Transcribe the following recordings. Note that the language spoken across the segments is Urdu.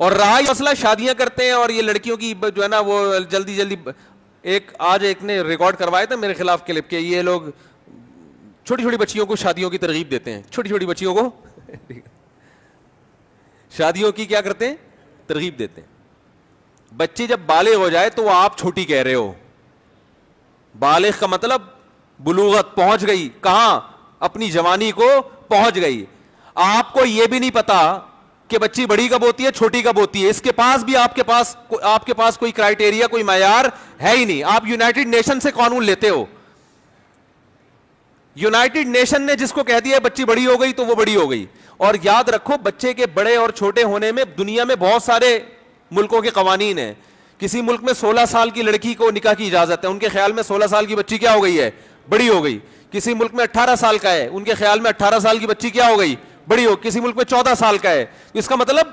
اور رہا یہ مسئلہ شادیاں کرتے ہیں اور یہ لڑکیوں کی جو ہے نا وہ جلدی جلدی, آج ایک نے ریکارڈ کروایا تھا میرے خلاف کلپ کے, یہ لوگ چھوٹی چھوٹی بچیوں کو شادیوں کی ترغیب دیتے ہیں, چھوٹی چھوٹی بچیوں کو شادیوں کی کیا کرتے ہیں, ترغیب دیتے ہیں. بچی جب بالغ ہو جائے تو وہ آپ چھوٹی کہہ رہے ہو. بالغ کا مطلب بلوغت, پہنچ گئی کہاں, اپنی جوانی کو پہنچ گئی. آپ کو یہ بھی نہیں پتا کہ بچی بڑی کب ہوتی ہے چھوٹی کب ہوتی ہے, اس کے پاس بھی آپ کے پاس کوئی کرائٹیریا, کوئی معیار ہے ہی نہیں. آپ یونائٹڈ نیشن سے قانون لیتے ہو. یونائٹڈ نیشن نے جس کو کہہ دیا بچی بڑی ہو گئی تو وہ بڑی ہو گئی. اور یاد رکھو بچے کے بڑے اور چھوٹے ہونے میں دنیا میں بہت سارے ملکوں کے قوانین ہیں. کسی ملک میں 16 سال کی لڑکی کو نکاح کی اجازت ہے, ان کے خیال میں 16 سال کی بچی کیا ہو گئی ہے, بڑی ہو گئی. کسی ملک میں 18 سال کا ہے, ان کے خیال میں 18 سال کی بچی کیا ہو گئی, بڑی ہو. کسی ملک میں 14 سال کا ہے. اس کا مطلب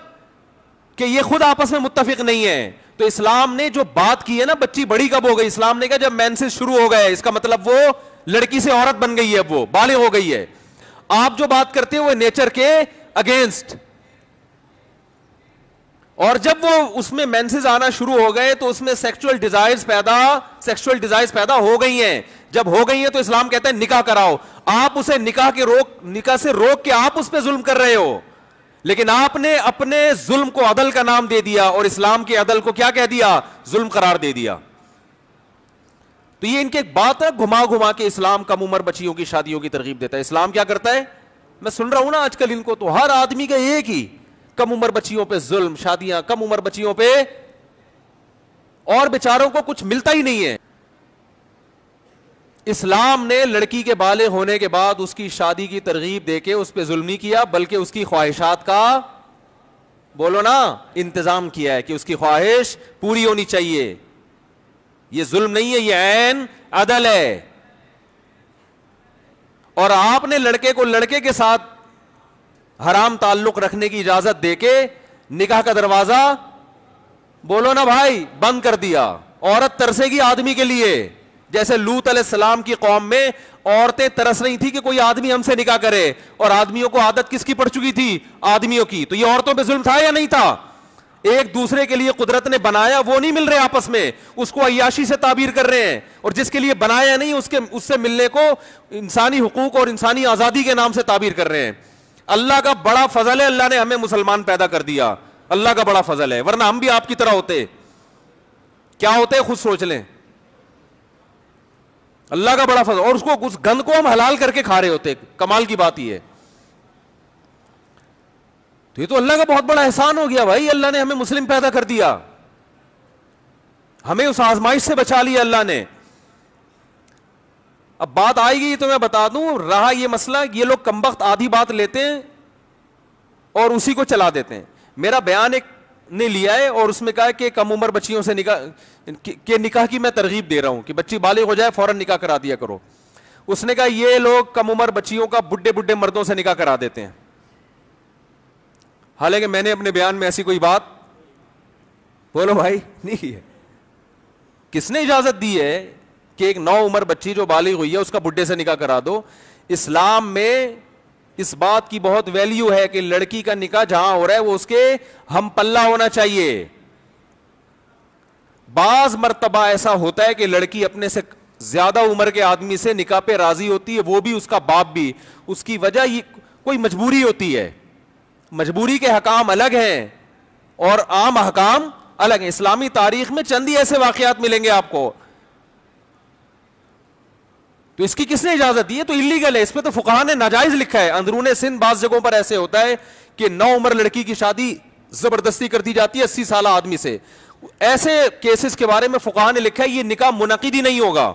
کہ یہ خود آپس میں متفق نہیں ہے. تو اسلام نے جو بات کی ہے نا بچی بڑی کب ہو گئی, اسلام نے کہا جب مینسز شروع ہو گئے, اس کا مطلب وہ لڑکی سے عورت بن گئی ہے, اب وہ بالغ ہو گئی ہے. آپ جو بات کرتے ہیں وہ نیچر کے اگینسٹ. اور جب وہ اس میں مینسز آنا شروع ہو گئے تو اس میں سیکسول ڈیزائرز پیدا ہو گئی ہیں. جب ہو گئی ہیں تو اسلام کہتا ہے نکاح کراؤ. آپ اسے نکاح سے روک کے آپ اس پہ ظلم کر رہے ہو, لیکن آپ نے اپنے ظلم کو عدل کا نام دے دیا اور اسلام کے عدل کو کیا کہہ دیا, ظلم قرار دے دیا. تو یہ ان کی ایک بات ہے, گھما گھما کے اسلام کم عمر بچیوں کی شادیوں کی ترغیب دیتا ہے. اسلام کیا کرتا ہے, میں سن رہا ہوں نا آج کل ان کو, تو ہر آدمی کا ایک ہی, کم عمر بچیوں پہ ظلم, شادیاں کم عمر بچیوں پہ, اور بیچاروں کو کچھ ملتا ہی نہیں ہے. اسلام نے لڑکی کے بالغ ہونے کے بعد اس کی شادی کی ترغیب دے کے اس پہ ظلم نہیں کیا, بلکہ اس کی خواہشات کا, بولو نا, انتظام کیا ہے کہ اس کی خواہش پوری ہونی چاہیے. یہ ظلم نہیں ہے, یہ عین عدل ہے. اور آپ نے لڑکے کو لڑکے کے ساتھ حرام تعلق رکھنے کی اجازت دے کے نکاح کا دروازہ, بولو نا بھائی, بند کر دیا. عورت ترسے گی آدمی کے لیے, جیسے لوط علیہ السلام کی قوم میں عورتیں ترس رہی تھی کہ کوئی آدمی ہم سے نکاح کرے, اور آدمیوں کو عادت کس کی پڑ چکی تھی, آدمیوں کی. تو یہ عورتوں پہ ظلم تھا یا نہیں تھا؟ ایک دوسرے کے لیے قدرت نے بنایا, وہ نہیں مل رہے آپس میں, اس کو عیاشی سے تعبیر کر رہے ہیں. اور جس کے لیے بنایا نہیں اس سے ملنے کو انسانی حقوق اور انسانی آزادی کے نام سے تعبیر کر رہے ہیں. اللہ کا بڑا فضل ہے, اللہ نے ہمیں مسلمان پیدا کر دیا, اللہ کا بڑا فضل ہے, ورنہ ہم بھی آپ کی طرح ہوتے. کیا ہوتے خود سوچ لیں, اللہ کا بڑا فضل. اور اس گند کو ہم حلال کر کے کھا رہے ہوتے, کمال کی بات یہ ہے. تو یہ تو اللہ کا بہت بڑا احسان ہو گیا بھائی, اللہ نے ہمیں مسلم پیدا کر دیا, ہمیں اس آزمائش سے بچا لیا اللہ نے. اب بات آئے گی تو میں بتا دوں, رہا یہ مسئلہ, یہ لوگ کمبخت آدھی بات لیتے ہیں اور اسی کو چلا دیتے ہیں. میرا بیان ایک نے لیا ہے اور اس میں کہا کہ کم عمر بچیوں سے نکاح کی میں ترغیب دے رہا ہوں کہ بچی بالغ ہو جائے فوراً نکاح کرا دیا کرو. اس نے کہا یہ لوگ کم عمر بچیوں کا بڈھے مردوں سے نکاح کرا دیتے ہیں. حالانکہ میں نے اپنے بیان میں ایسی کوئی بات, بولو بھائی, نہیں ہے. کس نے اجازت دی ہے کہ ایک نو عمر بچی جو بالغ ہوئی ہے اس کا بڈھے سے نکاح کرا دو؟ اسلام میں اس بات کی بہت ویلیو ہے کہ لڑکی کا نکاح جہاں ہو رہا ہے وہ اس کے ہم پلہ ہونا چاہیے. بعض مرتبہ ایسا ہوتا ہے کہ لڑکی اپنے سے زیادہ عمر کے آدمی سے نکاح پہ راضی ہوتی ہے, وہ بھی اس کا باپ بھی. اس کی وجہ یہ کوئی مجبوری ہوتی ہے, مجبوری کے حکام الگ ہیں اور عام احکام الگ ہیں. اسلامی تاریخ میں چند ہی ایسے واقعات ملیں گے آپ کو. تو اس کی کس نے اجازت دی ہے؟ تو اللیگل ہے, اس پہ تو فقہا نے ناجائز لکھا ہے. اندرون سندھ بعض جگہوں پر ایسے ہوتا ہے کہ نو عمر لڑکی کی شادی زبردستی کر دی جاتی ہے 80 سالہ آدمی سے. ایسے کیسز کے بارے میں فقہا نے لکھا ہے یہ نکاح منعقد ہی نہیں ہوگا,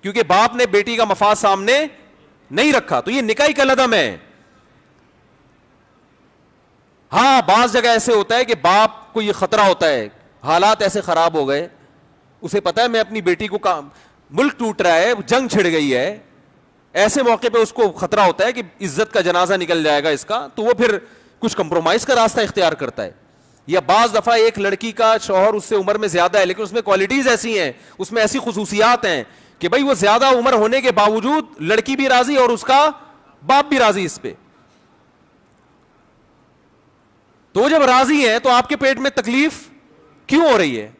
کیونکہ باپ نے بیٹی کا مفاد سامنے نہیں رکھا, تو یہ نکاح کا لدم ہے. ہاں بعض جگہ ایسے ہوتا ہے کہ باپ کو یہ خطرہ ہوتا ہے, حالات ایسے خراب ہو گئے, اسے پتا ہے میں اپنی بیٹی کو ملک ٹوٹ رہا ہے, جنگ چھڑ گئی ہے, ایسے موقع پہ اس کو خطرہ ہوتا ہے کہ عزت کا جنازہ نکل جائے گا اس کا, تو وہ پھر کچھ کمپرومائز کا راستہ اختیار کرتا ہے. یا بعض دفعہ ایک لڑکی کا شوہر اس سے عمر میں زیادہ ہے لیکن اس میں کوالٹیز ایسی ہیں, اس میں ایسی خصوصیات ہیں کہ بھائی وہ زیادہ عمر ہونے کے باوجود لڑکی بھی راضی اور اس کا باپ بھی راضی اس پہ. تو جب راضی ہیں تو آپ کے پیٹ میں تکلیف کیوں ہو رہی ہے؟